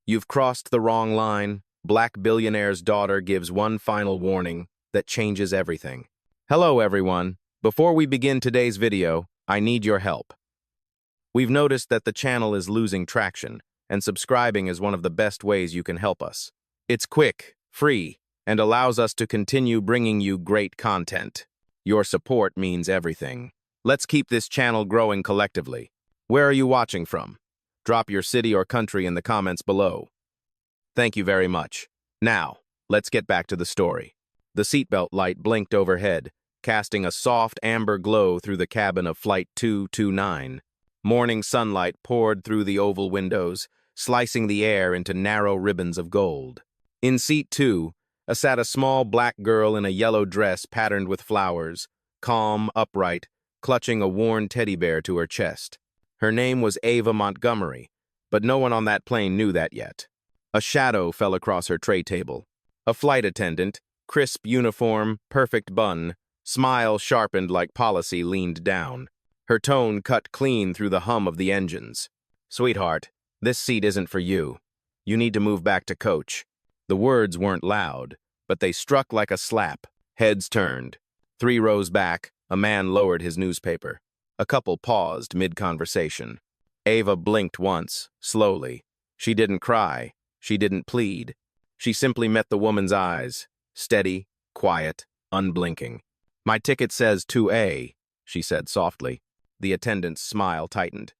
You've crossed the wrong line. Black billionaire's daughter gives one final warning that changes everything. Hello, everyone. Before we begin today's video, I need your help. We've noticed that the channel is losing traction, and subscribing is one of the best ways you can help us. It's quick, free, and allows us to continue bringing you great content. Your support means everything. Let's keep this channel growing collectively. Where are you watching from? Drop your city or country in the comments below. Thank you very much. Now, let's get back to the story. The seatbelt light blinked overhead, casting a soft amber glow through the cabin of Flight 229. Morning sunlight poured through the oval windows, slicing the air into narrow ribbons of gold. In Seat 2, sat a small black girl in a yellow dress patterned with flowers, calm, upright, clutching a worn teddy bear to her chest. Her name was Ava Montgomery, but no one on that plane knew that yet. A shadow fell across her tray table. A flight attendant, crisp uniform, perfect bun, smile sharpened like policy, leaned down. Her tone cut clean through the hum of the engines. "Sweetheart, this seat isn't for you. You need to move back to coach." The words weren't loud, but they struck like a slap. Heads turned. 3 rows back, a man lowered his newspaper. A couple paused mid-conversation. Ava blinked once, slowly. She didn't cry. She didn't plead. She simply met the woman's eyes, steady, quiet, unblinking. "My ticket says 2A, she said softly. The attendant's smile tightened.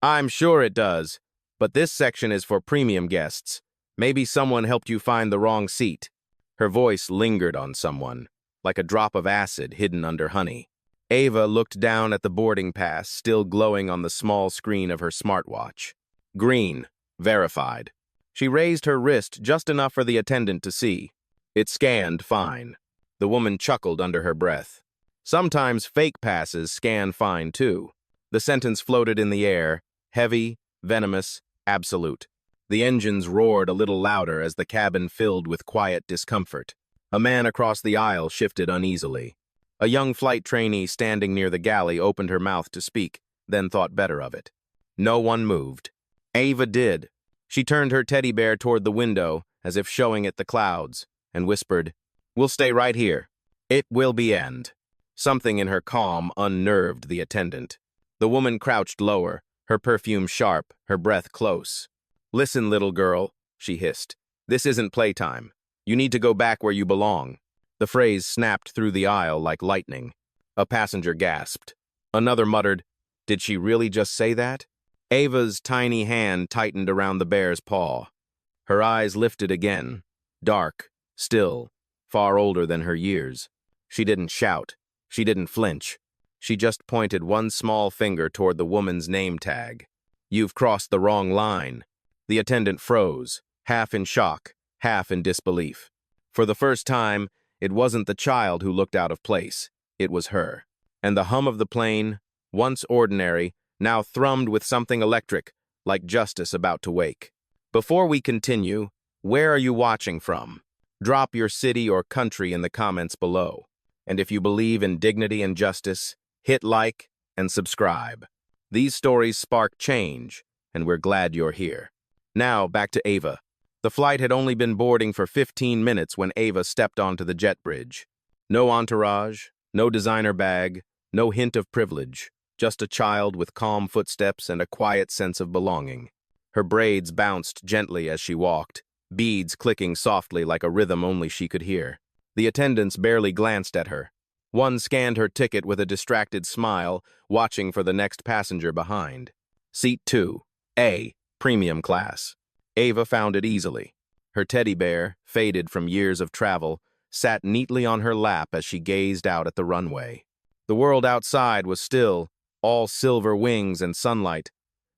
"I'm sure it does, but this section is for premium guests. Maybe someone helped you find the wrong seat." Her voice lingered on someone, like a drop of acid hidden under honey. Ava looked down at the boarding pass, still glowing on the small screen of her smartwatch. Green, verified. She raised her wrist just enough for the attendant to see. It scanned fine. The woman chuckled under her breath. Sometimes fake passes scan fine too. The sentence floated in the air, heavy, venomous, absolute. The engines roared a little louder as the cabin filled with quiet discomfort. A man across the aisle shifted uneasily. A young flight trainee standing near the galley opened her mouth to speak, then thought better of it. No one moved. Ava did. She turned her teddy bear toward the window, as if showing it the clouds, and whispered, "We'll stay right here. It will be end." Something in her calm unnerved the attendant. The woman crouched lower, her perfume sharp, her breath close. "Listen, little girl," she hissed. "This isn't playtime. You need to go back where you belong." The phrase snapped through the aisle like lightning. A passenger gasped. Another muttered, "Did she really just say that?" Ava's tiny hand tightened around the bear's paw. Her eyes lifted again, dark, still, far older than her years. She didn't shout. She didn't flinch. She just pointed one small finger toward the woman's name tag. "You've crossed the wrong line." The attendant froze, half in shock, half in disbelief. For the first time, it wasn't the child who looked out of place. It was her. And the hum of the plane, once ordinary, now thrummed with something electric, like justice about to wake. Before we continue, where are you watching from? Drop your city or country in the comments below. And if you believe in dignity and justice, hit like and subscribe. These stories spark change, and we're glad you're here. Now, back to Ava. The flight had only been boarding for 15 minutes when Ava stepped onto the jet bridge. No entourage, no designer bag, no hint of privilege, just a child with calm footsteps and a quiet sense of belonging. Her braids bounced gently as she walked, beads clicking softly like a rhythm only she could hear. The attendants barely glanced at her. One scanned her ticket with a distracted smile, watching for the next passenger behind. Seat 2, A, premium class. Ava found it easily. Her teddy bear, faded from years of travel, sat neatly on her lap as she gazed out at the runway. The world outside was still, all silver wings and sunlight,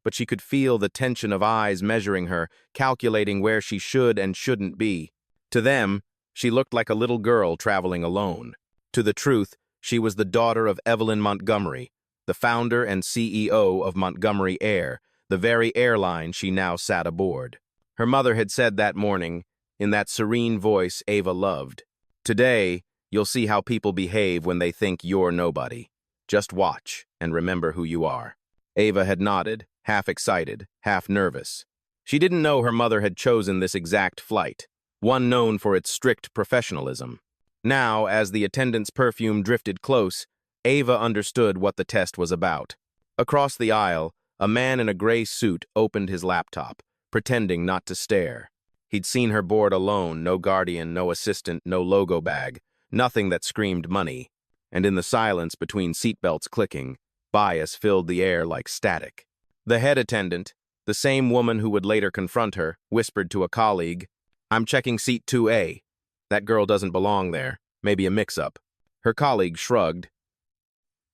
but she could feel the tension of eyes measuring her, calculating where she should and shouldn't be. To them, she looked like a little girl traveling alone. To the truth, she was the daughter of Evelyn Montgomery, the founder and CEO of Montgomery Air, the very airline she now sat aboard. Her mother had said that morning, in that serene voice Ava loved, "Today, you'll see how people behave when they think you're nobody. Just watch and remember who you are." Ava had nodded, half excited, half nervous. She didn't know her mother had chosen this exact flight, one known for its strict professionalism. Now, as the attendant's perfume drifted close, Ava understood what the test was about. Across the aisle, a man in a gray suit opened his laptop, pretending not to stare. He'd seen her board alone, no guardian, no assistant, no logo bag, nothing that screamed money. And in the silence between seatbelts clicking, bias filled the air like static. The head attendant, the same woman who would later confront her, whispered to a colleague, "I'm checking seat 2A. That girl doesn't belong there. Maybe a mix-up." Her colleague shrugged.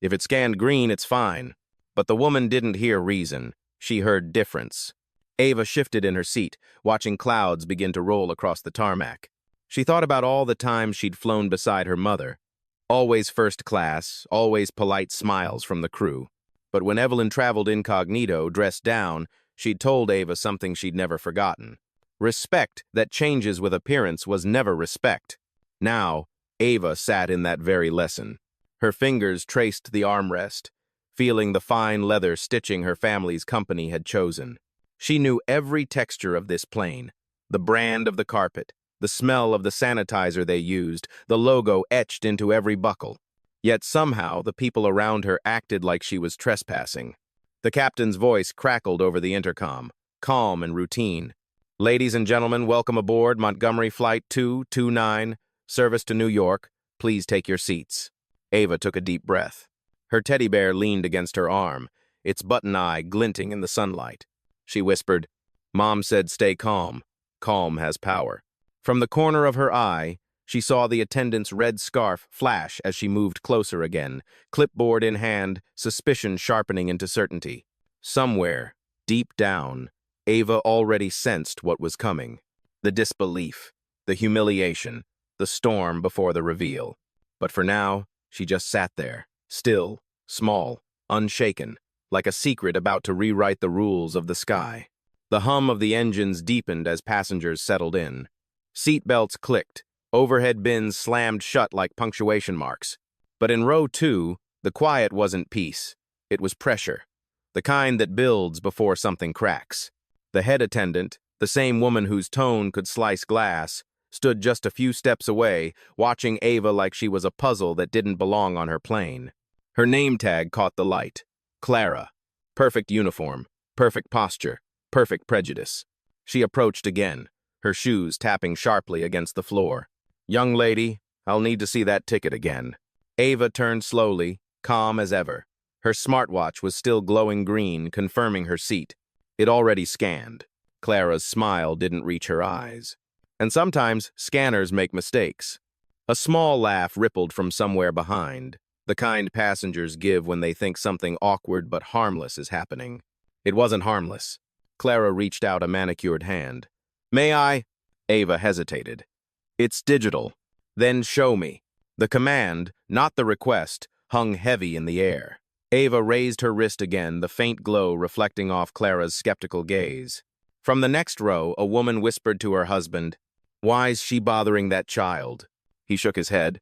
"If it scanned green, it's fine." But the woman didn't hear reason. She heard difference. Ava shifted in her seat, watching clouds begin to roll across the tarmac. She thought about all the times she'd flown beside her mother. Always first class, always polite smiles from the crew. But when Evelyn traveled incognito, dressed down, she'd told Ava something she'd never forgotten. Respect that changes with appearance was never respect. Now, Ava sat in that very lesson. Her fingers traced the armrest, feeling the fine leather stitching her family's company had chosen. She knew every texture of this plane, the brand of the carpet, the smell of the sanitizer they used, the logo etched into every buckle. Yet somehow the people around her acted like she was trespassing. The captain's voice crackled over the intercom, calm and routine. "Ladies and gentlemen, welcome aboard Montgomery Flight 229, service to New York. Please take your seats." Ava took a deep breath. Her teddy bear leaned against her arm, its button eye glinting in the sunlight. She whispered, "Mom said stay calm. Calm has power." From the corner of her eye, she saw the attendant's red scarf flash as she moved closer again, clipboard in hand, suspicion sharpening into certainty. Somewhere, deep down, Ava already sensed what was coming. The disbelief, the humiliation, the storm before the reveal. But for now, she just sat there, still, small, unshaken, like a secret about to rewrite the rules of the sky. The hum of the engines deepened as passengers settled in. Seatbelts clicked, overhead bins slammed shut like punctuation marks. But in row 2, the quiet wasn't peace. It was pressure, the kind that builds before something cracks. The head attendant, the same woman whose tone could slice glass, stood just a few steps away, watching Ava like she was a puzzle that didn't belong on her plane. Her name tag caught the light. Clara. Perfect uniform, perfect posture, perfect prejudice. She approached again, her shoes tapping sharply against the floor. "Young lady, I'll need to see that ticket again." Ava turned slowly, calm as ever. Her smartwatch was still glowing green, confirming her seat. It already scanned. Clara's smile didn't reach her eyes. And sometimes scanners make mistakes. A small laugh rippled from somewhere behind, the kind passengers give when they think something awkward but harmless is happening. It wasn't harmless. Clara reached out a manicured hand. "May I?" Ava hesitated. "It's digital." "Then show me." The command, not the request, hung heavy in the air. Ava raised her wrist again, the faint glow reflecting off Clara's skeptical gaze. From the next row, a woman whispered to her husband, "Why's she bothering that child?" He shook his head.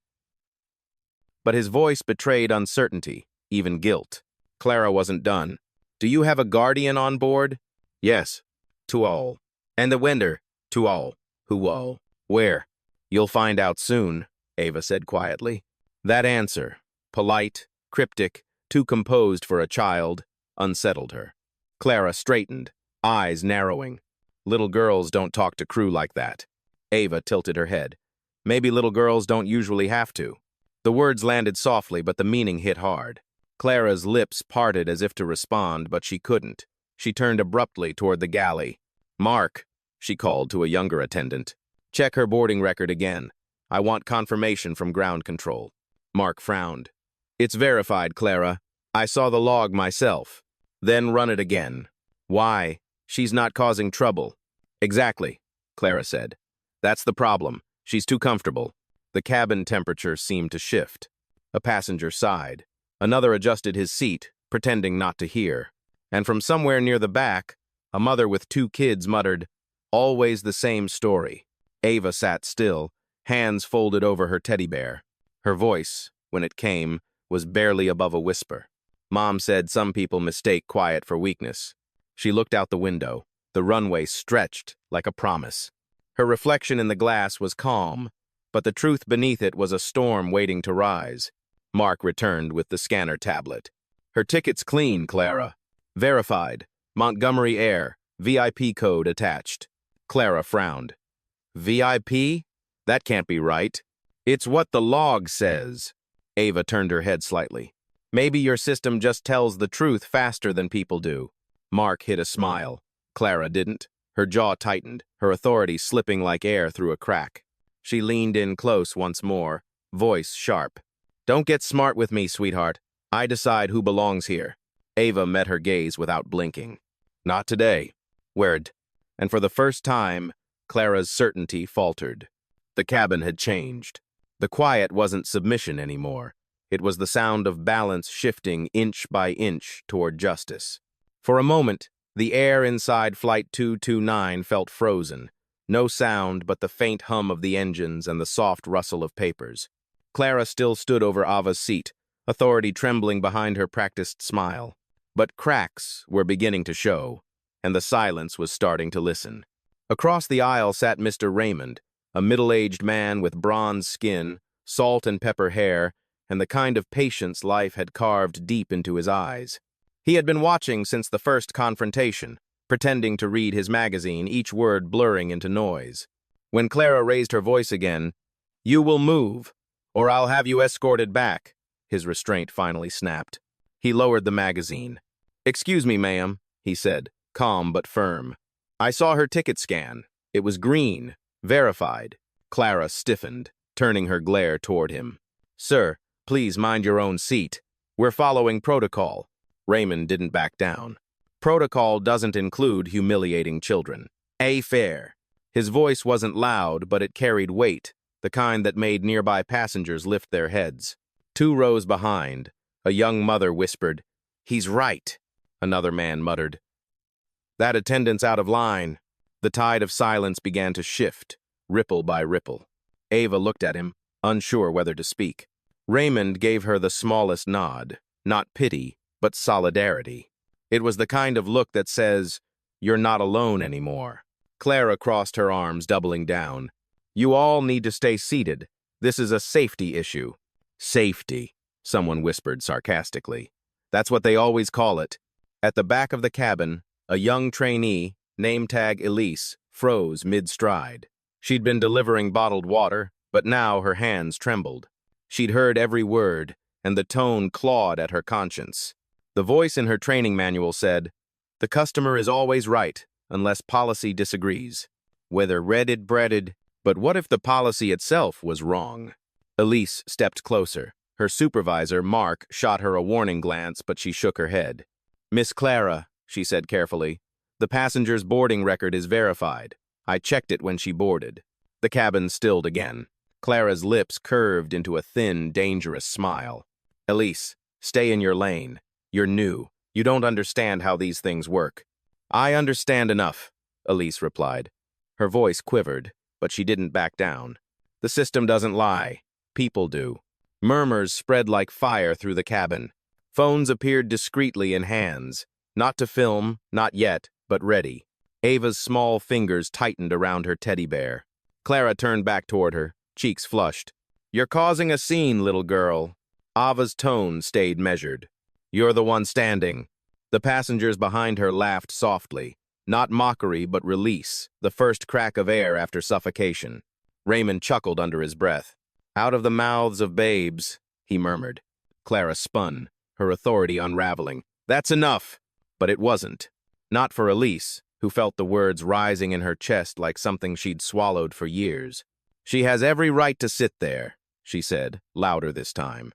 But his voice betrayed uncertainty, even guilt. Clara wasn't done. "Do you have a guardian on board?" "Yes." "To all." "And the winder?" "To all." "Who all?" "Where?" "You'll find out soon," Ava said quietly. That answer, polite, cryptic, too composed for a child, unsettled her. Clara straightened, eyes narrowing. "Little girls don't talk to crew like that." Ava tilted her head. "Maybe little girls don't usually have to." The words landed softly, but the meaning hit hard. Clara's lips parted as if to respond, but she couldn't. She turned abruptly toward the galley. "Mark," she called to a younger attendant. "Check her boarding record again. I want confirmation from ground control." Mark frowned. "It's verified, Clara. I saw the log myself." "Then run it again." "Why? She's not causing trouble." "Exactly," Clara said. "That's the problem. She's too comfortable." The cabin temperature seemed to shift. A passenger sighed. Another adjusted his seat, pretending not to hear. And from somewhere near the back, a mother with 2 kids muttered, "Always the same story." Ava sat still, hands folded over her teddy bear. Her voice, when it came, was barely above a whisper. "Mom said some people mistake quiet for weakness." She looked out the window. The runway stretched like a promise. Her reflection in the glass was calm, but the truth beneath it was a storm waiting to rise. Mark returned with the scanner tablet. Her ticket's clean, Clara. Verified. Montgomery Air. VIP code attached. Clara frowned. VIP? That can't be right. It's what the log says. Ava turned her head slightly. Maybe your system just tells the truth faster than people do. Mark hid a smile. Clara didn't. Her jaw tightened, her authority slipping like air through a crack. She leaned in close once more, voice sharp. Don't get smart with me, sweetheart. I decide who belongs here. Ava met her gaze without blinking. Not today. Word. And for the first time, Clara's certainty faltered. The cabin had changed. The quiet wasn't submission anymore. It was the sound of balance shifting inch by inch toward justice. For a moment, the air inside Flight 229 felt frozen. No sound but the faint hum of the engines and the soft rustle of papers. Clara still stood over Ava's seat, authority trembling behind her practiced smile. But cracks were beginning to show, and the silence was starting to listen. Across the aisle sat Mr. Raymond, a middle-aged man with bronze skin, salt and pepper hair, and the kind of patience life had carved deep into his eyes. He had been watching since the first confrontation, pretending to read his magazine, each word blurring into noise. When Clara raised her voice again, "You will move, or I'll have you escorted back," his restraint finally snapped. He lowered the magazine. "Excuse me, ma'am," he said, calm but firm. "I saw her ticket scan. It was green, verified." Clara stiffened, turning her glare toward him. "Sir, please mind your own seat. We're following protocol." Raymond didn't back down. "Protocol doesn't include humiliating children. Fair." His voice wasn't loud, but it carried weight, the kind that made nearby passengers lift their heads. 2 rows behind, a young mother whispered, "He's right." Another man muttered, "That attendant's out of line." The tide of silence began to shift, ripple by ripple. Ava looked at him, unsure whether to speak. Raymond gave her the smallest nod, not pity, but solidarity. It was the kind of look that says, "You're not alone anymore." Clara crossed her arms, doubling down. "You all need to stay seated. This is a safety issue." "Safety," someone whispered sarcastically. "That's what they always call it." At the back of the cabin, a young trainee, name tag Elise, froze mid-stride. She'd been delivering bottled water, but now her hands trembled. She'd heard every word, and the tone clawed at her conscience. The voice in her training manual said, "The customer is always right, unless policy disagrees. Whether redded, breaded, but what if the policy itself was wrong?" Elise stepped closer. Her supervisor, Mark, shot her a warning glance, but she shook her head. "Miss Clara," she said carefully, "the passenger's boarding record is verified. I checked it when she boarded." The cabin stilled again. Clara's lips curved into a thin, dangerous smile. "Elise, stay in your lane. You're new. You don't understand how these things work." "I understand enough," Elise replied. Her voice quivered, but she didn't back down. "The system doesn't lie. People do." Murmurs spread like fire through the cabin. Phones appeared discreetly in hands. Not to film, not yet, but ready. Ava's small fingers tightened around her teddy bear. Clara turned back toward her, cheeks flushed. "You're causing a scene, little girl." Ava's tone stayed measured. "You're the one standing." The passengers behind her laughed softly. Not mockery, but release, the first crack of air after suffocation. Raymond chuckled under his breath. "Out of the mouths of babes," he murmured. Clara spun, her authority unraveling. "That's enough." But it wasn't. Not for Elise, who felt the words rising in her chest like something she'd swallowed for years. "She has every right to sit there," she said, louder this time.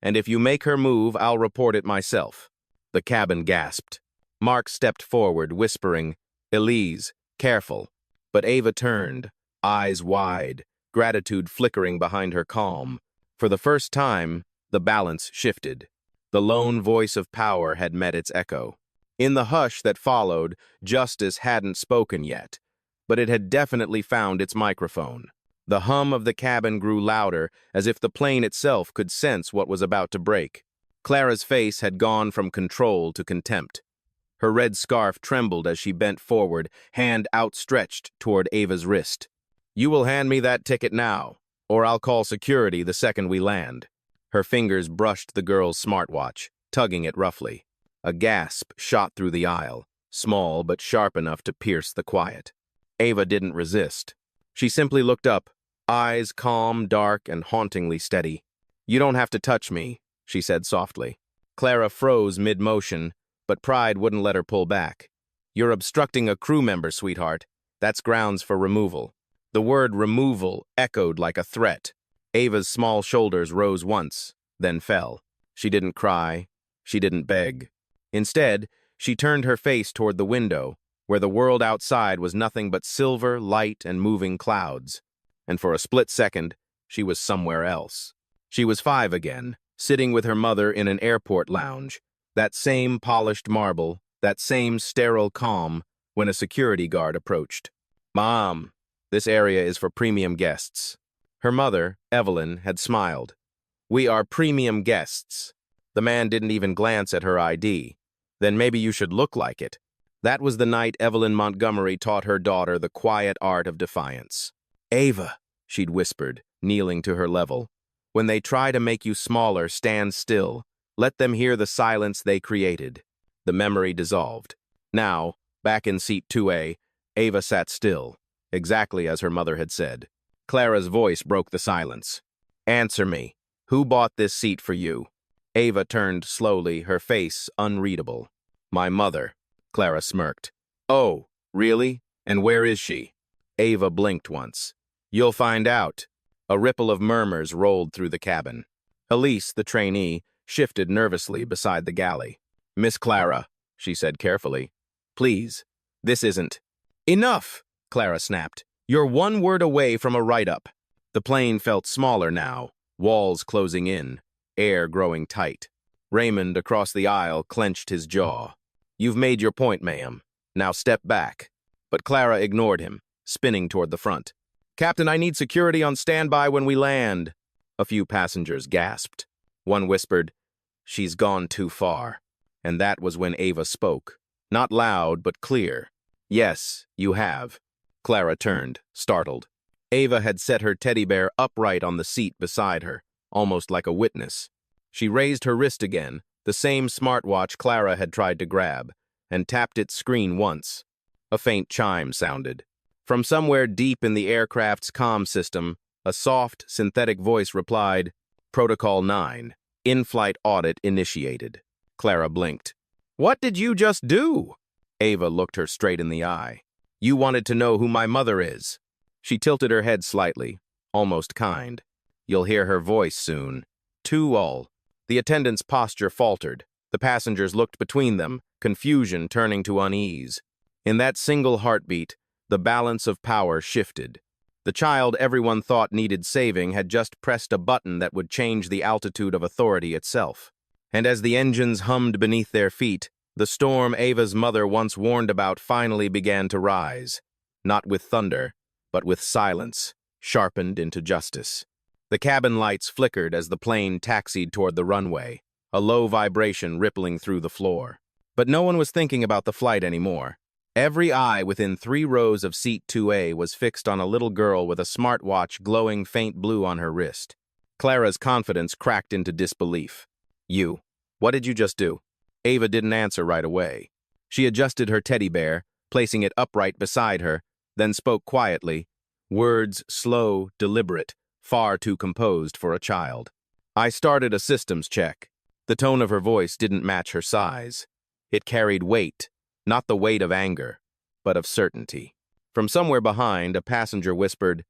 "And if you make her move, I'll report it myself." The cabin gasped. Mark stepped forward, whispering, "Elise, careful." But Ava turned, eyes wide, gratitude flickering behind her calm. For the first time, the balance shifted. The lone voice of power had met its echo. In the hush that followed, justice hadn't spoken yet, but it had definitely found its microphone. The hum of the cabin grew louder, as if the plane itself could sense what was about to break. Clara's face had gone from control to contempt. Her red scarf trembled as she bent forward, hand outstretched toward Ava's wrist. "You will hand me that ticket now, or I'll call security the second we land." Her fingers brushed the girl's smartwatch, tugging it roughly. A gasp shot through the aisle, small but sharp enough to pierce the quiet. Ava didn't resist. She simply looked up, eyes calm, dark, and hauntingly steady. "You don't have to touch me," she said softly. Clara froze mid-motion, but pride wouldn't let her pull back. "You're obstructing a crew member, sweetheart. That's grounds for removal." The word removal echoed like a threat. Ava's small shoulders rose once, then fell. She didn't cry. She didn't beg. Instead, she turned her face toward the window, where the world outside was nothing but silver, light, and moving clouds. And for a split second, she was somewhere else. She was 5 again, sitting with her mother in an airport lounge. That same polished marble, that same sterile calm, when a security guard approached. "Mom, this area is for premium guests." Her mother, Evelyn, had smiled. "We are premium guests." The man didn't even glance at her ID. "Then maybe you should look like it." That was the night Evelyn Montgomery taught her daughter the quiet art of defiance. "Ava," she'd whispered, kneeling to her level, "when they try to make you smaller, stand still. Let them hear the silence they created." The memory dissolved. Now, back in seat 2A, Ava sat still, exactly as her mother had said. Clara's voice broke the silence. "Answer me. Who bought this seat for you?" Ava turned slowly, her face unreadable. "My mother," Clara smirked. "Oh, really? And where is she?" Ava blinked once. "You'll find out." A ripple of murmurs rolled through the cabin. Elise, the trainee, shifted nervously beside the galley. "Miss Clara," she said carefully, "please, this isn't—" "Enough!" Clara snapped. "You're one word away from a write-up." The plane felt smaller now, walls closing in, air growing tight. Raymond, across the aisle, clenched his jaw. "You've made your point, ma'am. Now step back." But Clara ignored him, spinning toward the front. "Captain, I need security on standby when we land." A few passengers gasped. One whispered, "She's gone too far." And that was when Ava spoke. Not loud, but clear. "Yes, you have." Clara turned, startled. Ava had set her teddy bear upright on the seat beside her, almost like a witness. She raised her wrist again, the same smartwatch Clara had tried to grab, and tapped its screen once. A faint chime sounded. From somewhere deep in the aircraft's comm system, a soft, synthetic voice replied, "Protocol 9, in-flight audit initiated." Clara blinked. "What did you just do?" Ava looked her straight in the eye. "You wanted to know who my mother is." She tilted her head slightly, almost kind. "You'll hear her voice soon." "To all." The attendant's posture faltered. The passengers looked between them, confusion turning to unease. In that single heartbeat, the balance of power shifted. The child everyone thought needed saving had just pressed a button that would change the altitude of authority itself. And as the engines hummed beneath their feet, the storm Ava's mother once warned about finally began to rise. Not with thunder, but with silence, sharpened into justice. The cabin lights flickered as the plane taxied toward the runway, a low vibration rippling through the floor. But no one was thinking about the flight anymore. Every eye within 3 rows of seat 2A was fixed on a little girl with a smartwatch glowing faint blue on her wrist. Clara's confidence cracked into disbelief. "You, what did you just do?" Ava didn't answer right away. She adjusted her teddy bear, placing it upright beside her, then spoke quietly, words slow, deliberate, far too composed for a child. "I started a systems check." The tone of her voice didn't match her size. It carried weight, not the weight of anger, but of certainty. From somewhere behind, a passenger whispered,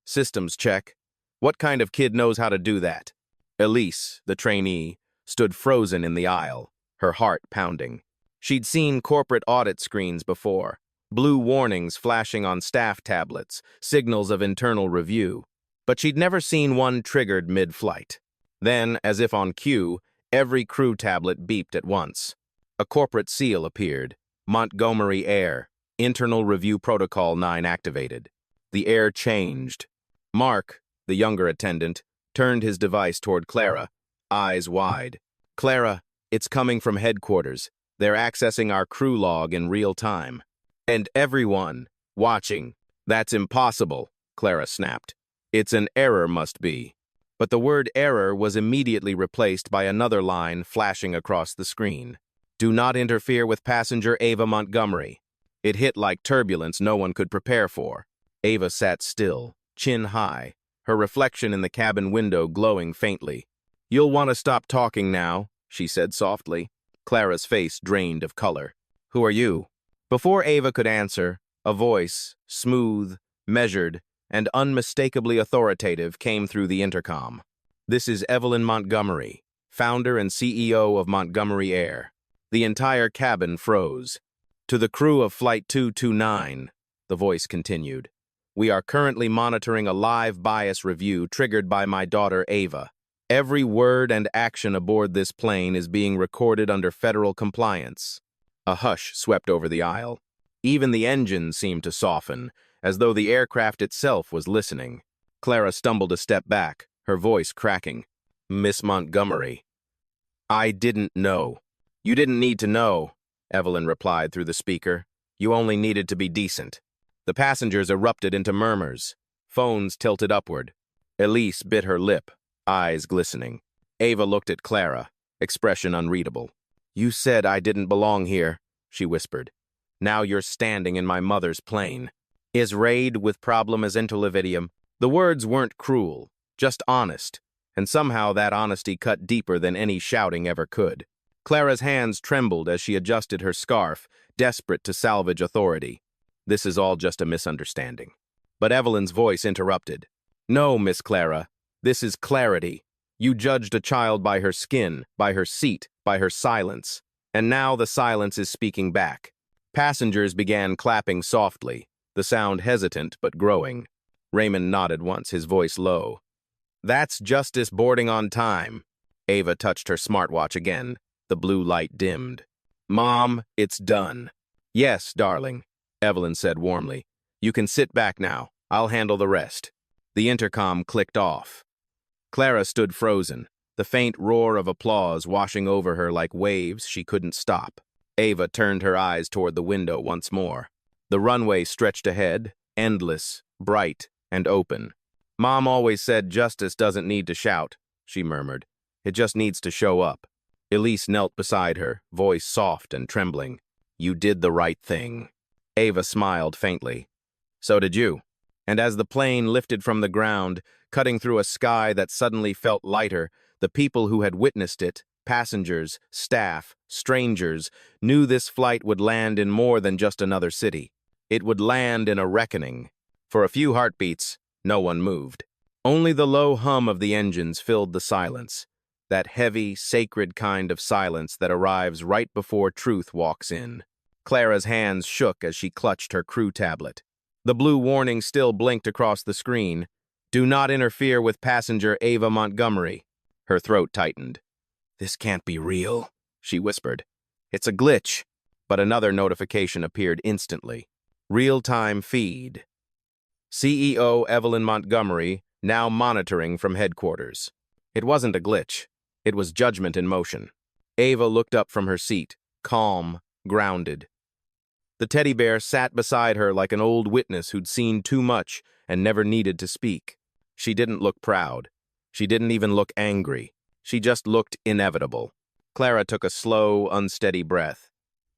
"Systems check? What kind of kid knows how to do that?" Elise, the trainee, stood frozen in the aisle, her heart pounding. She'd seen corporate audit screens before, blue warnings flashing on staff tablets, signals of internal review. But she'd never seen one triggered mid-flight. Then, as if on cue, every crew tablet beeped at once. A corporate seal appeared. Montgomery Air, Internal Review Protocol 9 activated. The air changed. Mark, the younger attendant, turned his device toward Clara, eyes wide. "Clara, it's coming from headquarters. They're accessing our crew log in real time. And everyone watching. That's impossible, Clara snapped. It's an error must be. But the word error was immediately replaced by another line flashing across the screen. Do not interfere with passenger Ava Montgomery. It hit like turbulence no one could prepare for. Ava sat still, chin high, her reflection in the cabin window glowing faintly. You'll want to stop talking now, she said softly. Clara's face drained of color. Who are you? Before Ava could answer, a voice, smooth, measured, and unmistakably authoritative, came through the intercom. This is Evelyn Montgomery, founder and CEO of Montgomery Air. The entire cabin froze. To the crew of Flight 229, the voice continued, we are currently monitoring a live bias review triggered by my daughter Ava. Every word and action aboard this plane is being recorded under federal compliance. A hush swept over the aisle. Even the engine seemed to soften, as though the aircraft itself was listening. Clara stumbled a step back, her voice cracking. Miss Montgomery. I didn't know. You didn't need to know, Evelyn replied through the speaker. You only needed to be decent. The passengers erupted into murmurs. Phones tilted upward. Elise bit her lip, eyes glistening. Ava looked at Clara, expression unreadable. You said I didn't belong here, she whispered. Now you're standing in my mother's plane. Is raid with problem as interlividium? The words weren't cruel, just honest, and somehow that honesty cut deeper than any shouting ever could. Clara's hands trembled as she adjusted her scarf, desperate to salvage authority. This is all just a misunderstanding. But Evelyn's voice interrupted. No, Miss Clara, this is clarity. You judged a child by her skin, by her seat, by her silence. And now the silence is speaking back. Passengers began clapping softly, the sound hesitant but growing. Raymond nodded once, his voice low. That's justice boarding on time. Ava touched her smartwatch again. The blue light dimmed. Mom, it's done. Yes, darling, Evelyn said warmly. You can sit back now. I'll handle the rest. The intercom clicked off. Clara stood frozen, the faint roar of applause washing over her like waves she couldn't stop. Ava turned her eyes toward the window once more. The runway stretched ahead, endless, bright, and open. Mom always said justice doesn't need to shout, she murmured. It just needs to show up. Elise knelt beside her, voice soft and trembling. You did the right thing. Ava smiled faintly. So did you. And as the plane lifted from the ground, cutting through a sky that suddenly felt lighter, the people who had witnessed it, passengers, staff, strangers, knew this flight would land in more than just another city. It would land in a reckoning. For a few heartbeats, no one moved. Only the low hum of the engines filled the silence, that heavy, sacred kind of silence that arrives right before truth walks in. Clara's hands shook as she clutched her crew tablet. The blue warning still blinked across the screen. Do not interfere with passenger Ava Montgomery. Her throat tightened. This can't be real, she whispered. It's a glitch. But another notification appeared instantly. Real-time feed. CEO Evelyn Montgomery, now monitoring from headquarters. It wasn't a glitch. It was judgment in motion. Ava looked up from her seat, calm, grounded. The teddy bear sat beside her like an old witness who'd seen too much and never needed to speak. She didn't look proud. She didn't even look angry. She just looked inevitable. Clara took a slow, unsteady breath.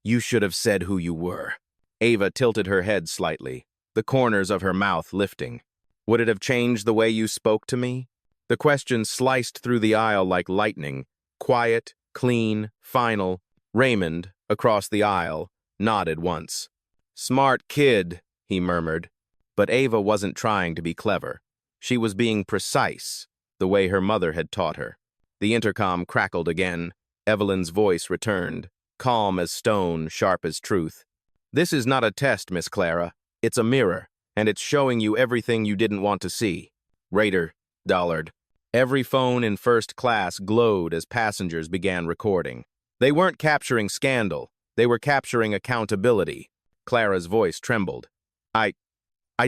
You should have said who you were. Ava tilted her head slightly, the corners of her mouth lifting. Would it have changed the way you spoke to me? The question sliced through the aisle like lightning, quiet, clean, final. Raymond, across the aisle, nodded once. Smart kid, he murmured. But Ava wasn't trying to be clever. She was being precise, the way her mother had taught her. The intercom crackled again. Evelyn's voice returned, calm as stone, sharp as truth. This is not a test, Miss Clara. It's a mirror, and it's showing you everything you didn't want to see. Raider, Dollard. Every phone in first class glowed as passengers began recording. They weren't capturing scandal. They were capturing accountability. Clara's voice trembled. I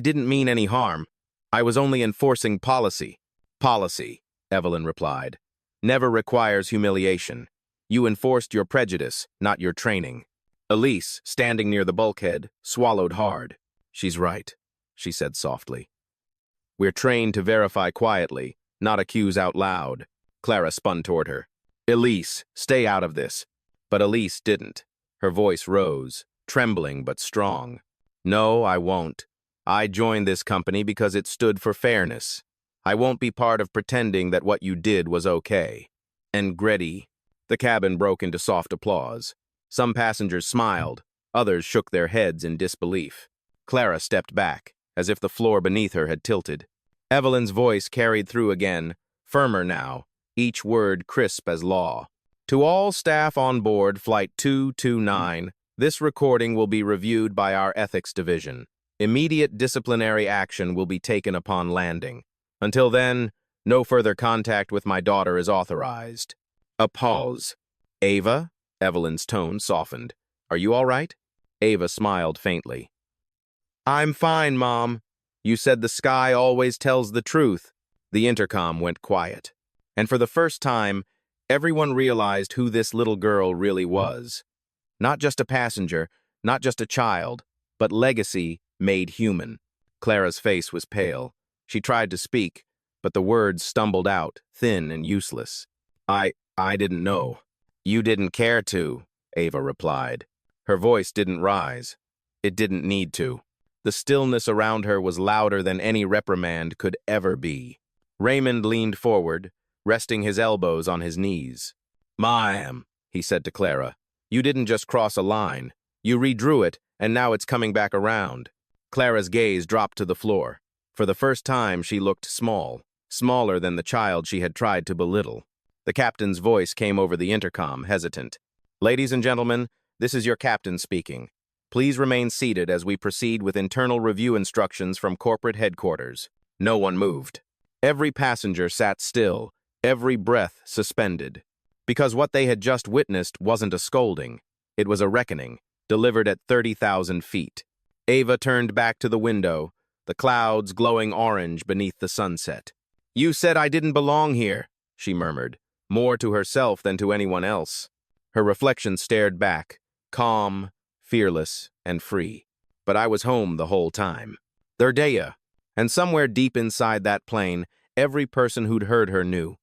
didn't mean any harm. I was only enforcing policy. Policy, Evelyn replied, never requires humiliation. You enforced your prejudice, not your training. Elise, standing near the bulkhead, swallowed hard. She's right, she said softly. We're trained to verify quietly, not accuse out loud. Clara spun toward her. Elise, stay out of this. But Elise didn't. Her voice rose, trembling but strong. No, I won't. I joined this company because it stood for fairness. I won't be part of pretending that what you did was okay. And Gretty. The cabin broke into soft applause. Some passengers smiled, others shook their heads in disbelief. Clara stepped back, as if the floor beneath her had tilted. Evelyn's voice carried through again, firmer now, each word crisp as law. To all staff on board Flight 229, this recording will be reviewed by our Ethics Division. Immediate disciplinary action will be taken upon landing. Until then, no further contact with my daughter is authorized. A pause. Ava? Evelyn's tone softened. Are you all right? Ava smiled faintly. I'm fine, Mom. You said the sky always tells the truth. The intercom went quiet. And for the first time, everyone realized who this little girl really was. Not just a passenger, not just a child, but legacy made human. Clara's face was pale. She tried to speak, but the words stumbled out, thin and useless. I didn't know. You didn't care to, Ava replied. Her voice didn't rise. It didn't need to. The stillness around her was louder than any reprimand could ever be. Raymond leaned forward, resting his elbows on his knees. Ma'am, he said to Clara, you didn't just cross a line. You redrew it, and now it's coming back around. Clara's gaze dropped to the floor. For the first time, she looked small, smaller than the child she had tried to belittle. The captain's voice came over the intercom, hesitant. Ladies and gentlemen, this is your captain speaking. Please remain seated as we proceed with internal review instructions from corporate headquarters. No one moved. Every passenger sat still, every breath suspended. Because what they had just witnessed wasn't a scolding. It was a reckoning, delivered at 30,000 feet. Ava turned back to the window, the clouds glowing orange beneath the sunset. You said I didn't belong here, she murmured, more to herself than to anyone else. Her reflection stared back, calm, fearless, and free. But I was home the whole time. Therdea. And somewhere deep inside that plane, every person who'd heard her knew.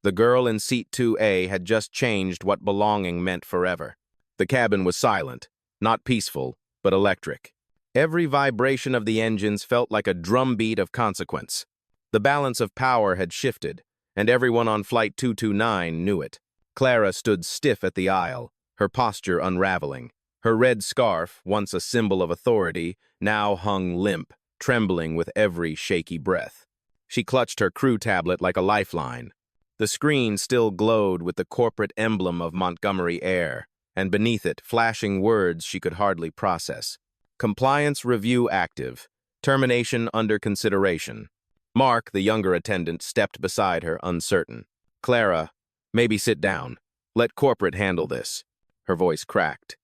The girl in seat 2A had just changed what belonging meant forever. The cabin was silent, not peaceful, but electric. Every vibration of the engines felt like a drumbeat of consequence. The balance of power had shifted, and everyone on Flight 229 knew it. Clara stood stiff at the aisle, her posture unraveling. Her red scarf, once a symbol of authority, now hung limp, trembling with every shaky breath. She clutched her crew tablet like a lifeline. The screen still glowed with the corporate emblem of Montgomery Air, and beneath it, flashing words she could hardly process. Compliance review active. Termination under consideration. Mark, the younger attendant, stepped beside her, uncertain. Clara, maybe sit down. Let corporate handle this. Her voice cracked.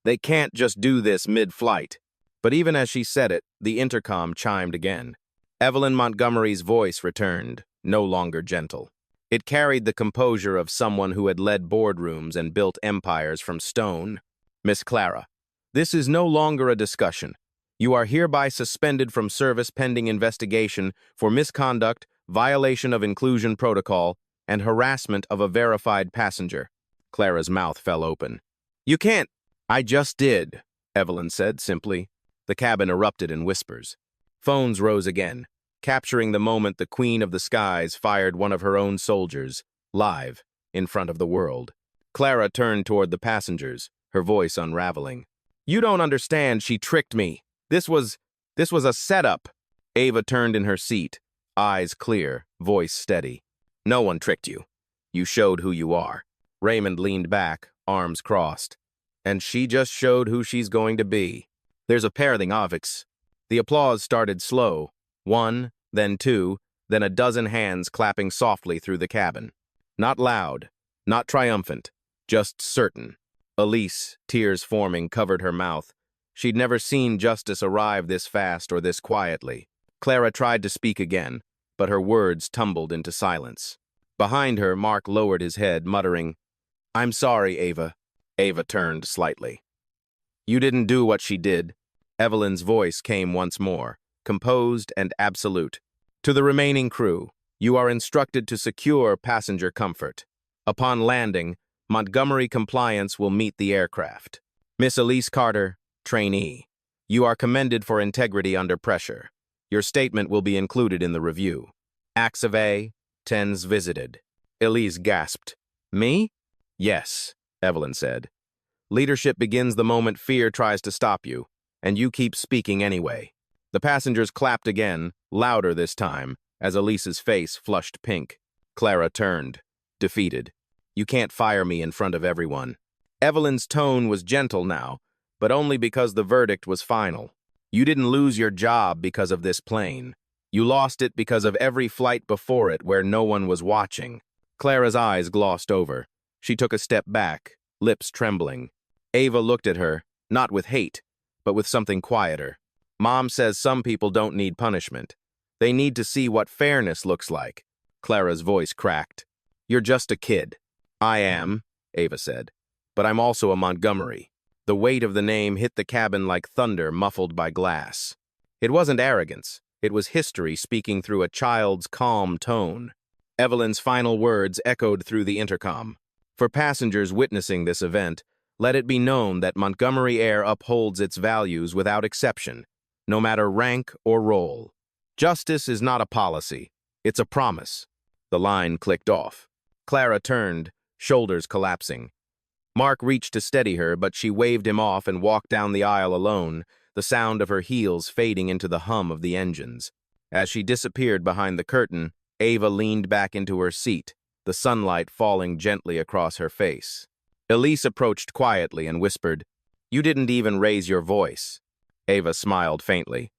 They can't just do this mid-flight. But even as she said it, the intercom chimed again. Evelyn Montgomery's voice returned, no longer gentle. It carried the composure of someone who had led boardrooms and built empires from stone. Miss Clara, this is no longer a discussion. You are hereby suspended from service pending investigation for misconduct, violation of inclusion protocol, and harassment of a verified passenger. Clara's mouth fell open. You can't. I just did, Evelyn said simply. The cabin erupted in whispers. Phones rose again, capturing the moment the Queen of the Skies fired one of her own soldiers, live, in front of the world. Clara turned toward the passengers, her voice unraveling. You don't understand, she tricked me. This was a setup. Ava turned in her seat, eyes clear, voice steady. No one tricked you. You showed who you are. Raymond leaned back, arms crossed. And she just showed who she's going to be. There's a pairthing avix. The applause started slow. One, then two, then a dozen hands clapping softly through the cabin. Not loud, not triumphant, just certain. Elise, tears forming, covered her mouth. She'd never seen justice arrive this fast or this quietly. Clara tried to speak again, but her words tumbled into silence. Behind her, Mark lowered his head, muttering, I'm sorry, Ava. Ava turned slightly. You didn't do what she did. Evelyn's voice came once more, composed and absolute. To the remaining crew, you are instructed to secure passenger comfort. Upon landing, Montgomery compliance will meet the aircraft. Miss Elise Carter, trainee, you are commended for integrity under pressure. Your statement will be included in the review. Acts of A, tens visited. Elise gasped. Me? Yes, Evelyn said. Leadership begins the moment fear tries to stop you, and you keep speaking anyway. The passengers clapped again, louder this time, as Elise's face flushed pink. Clara turned, defeated. You can't fire me in front of everyone. Evelyn's tone was gentle now, but only because the verdict was final. You didn't lose your job because of this plane. You lost it because of every flight before it where no one was watching. Clara's eyes glossed over. She took a step back, lips trembling. Ava looked at her, not with hate, but with something quieter. Mom says some people don't need punishment. They need to see what fairness looks like. Clara's voice cracked. You're just a kid. I am, Ava said, but I'm also a Montgomery. The weight of the name hit the cabin like thunder muffled by glass. It wasn't arrogance. It was history speaking through a child's calm tone. Evelyn's final words echoed through the intercom. For passengers witnessing this event, let it be known that Montgomery Air upholds its values without exception, no matter rank or role. Justice is not a policy. It's a promise. The line clicked off. Clara turned, shoulders collapsing. Mark reached to steady her, but she waved him off and walked down the aisle alone, the sound of her heels fading into the hum of the engines. As she disappeared behind the curtain, Ava leaned back into her seat, the sunlight falling gently across her face. Elise approached quietly and whispered, You didn't even raise your voice. Ava smiled faintly.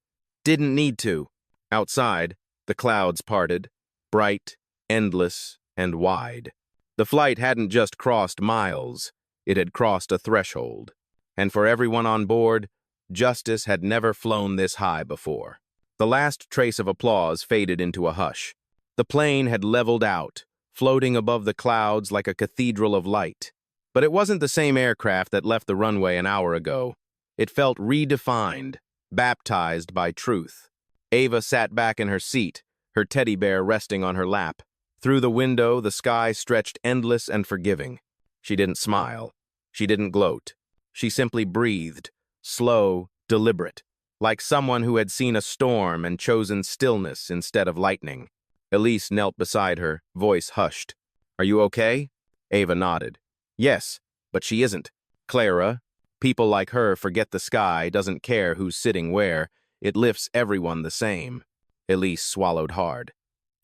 Didn't need to. Outside, the clouds parted, bright, endless, and wide. The flight hadn't just crossed miles, it had crossed a threshold. And for everyone on board, justice had never flown this high before. The last trace of applause faded into a hush. The plane had leveled out, floating above the clouds like a cathedral of light. But it wasn't the same aircraft that left the runway an hour ago. It felt redefined, baptized by truth. Ava sat back in her seat, her teddy bear resting on her lap. Through the window, the sky stretched endless and forgiving. She didn't smile. She didn't gloat. She simply breathed, slow, deliberate, like someone who had seen a storm and chosen stillness instead of lightning. Elise knelt beside her, voice hushed. Are you okay? Ava nodded. Yes, but she isn't. Clara, people like her forget the sky doesn't care who's sitting where. It lifts everyone the same. Elise swallowed hard.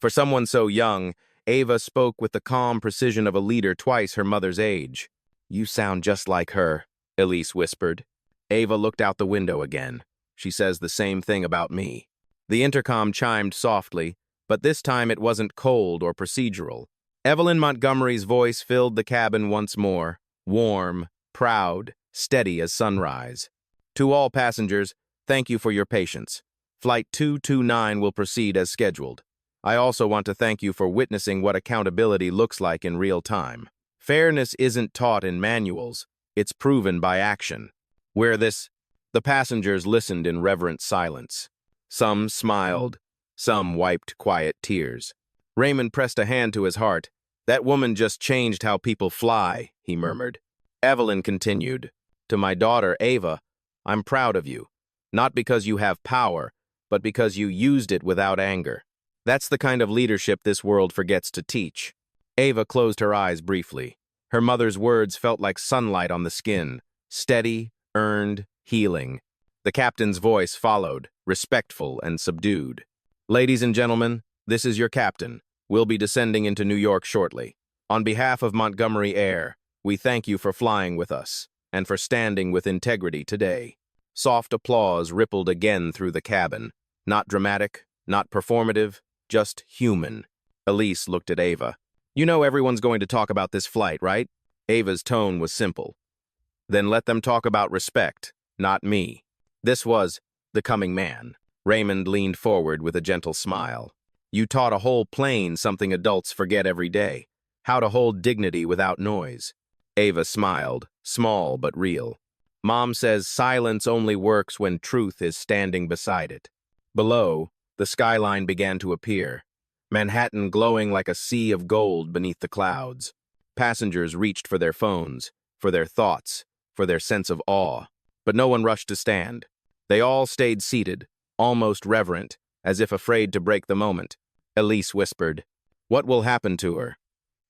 For someone so young, Ava spoke with the calm precision of a leader twice her mother's age. You sound just like her, Elise whispered. Ava looked out the window again. She says the same thing about me. The intercom chimed softly, but this time it wasn't cold or procedural. Evelyn Montgomery's voice filled the cabin once more, warm, proud, steady as sunrise. To all passengers, thank you for your patience. Flight 229 will proceed as scheduled. I also want to thank you for witnessing what accountability looks like in real time. Fairness isn't taught in manuals, it's proven by action. The passengers listened in reverent silence. Some smiled, some wiped quiet tears. Raymond pressed a hand to his heart. That woman just changed how people fly, he murmured. Evelyn continued, To my daughter, Ava, I'm proud of you. Not because you have power, but because you used it without anger. That's the kind of leadership this world forgets to teach. Ava closed her eyes briefly. Her mother's words felt like sunlight on the skin, steady, earned, healing. The captain's voice followed, respectful and subdued. Ladies and gentlemen, this is your captain. We'll be descending into New York shortly. On behalf of Montgomery Air, we thank you for flying with us and for standing with integrity today. Soft applause rippled again through the cabin. Not dramatic, not performative, just human. Elise looked at Ava. You know everyone's going to talk about this flight, right? Ava's tone was simple. Then let them talk about respect, not me. This was the coming man. Raymond leaned forward with a gentle smile. You taught a whole plane something adults forget every day. How to hold dignity without noise. Ava smiled, small but real. Mom says silence only works when truth is standing beside it. Below, the skyline began to appear, Manhattan glowing like a sea of gold beneath the clouds. Passengers reached for their phones, for their thoughts, for their sense of awe. But no one rushed to stand. They all stayed seated, almost reverent, as if afraid to break the moment. Elise whispered, "What will happen to her?"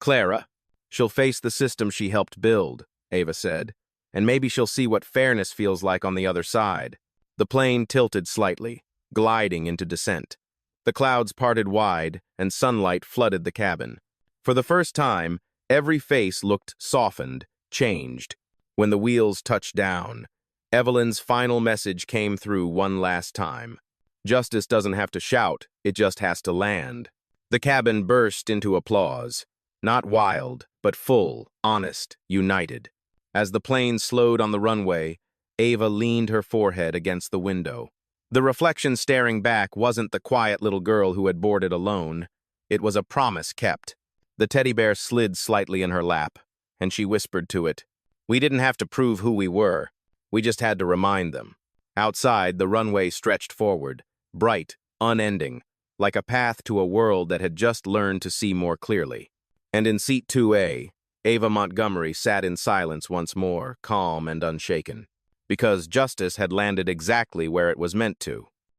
"Clara. She'll face the system she helped build," Ava said, "and maybe she'll see what fairness feels like on the other side." The plane tilted slightly, gliding into descent. The clouds parted wide, and sunlight flooded the cabin. For the first time, every face looked softened, changed. When the wheels touched down, Evelyn's final message came through one last time. Justice doesn't have to shout, it just has to land. The cabin burst into applause. Not wild, but full, honest, united. As the plane slowed on the runway, Ava leaned her forehead against the window. The reflection staring back wasn't the quiet little girl who had boarded alone. It was a promise kept. The teddy bear slid slightly in her lap, and she whispered to it, "We didn't have to prove who we were. We just had to remind them." Outside, the runway stretched forward, bright, unending, like a path to a world that had just learned to see more clearly. And in seat 2A, Ava Montgomery sat in silence once more, calm and unshaken, because justice had landed exactly where it was meant to.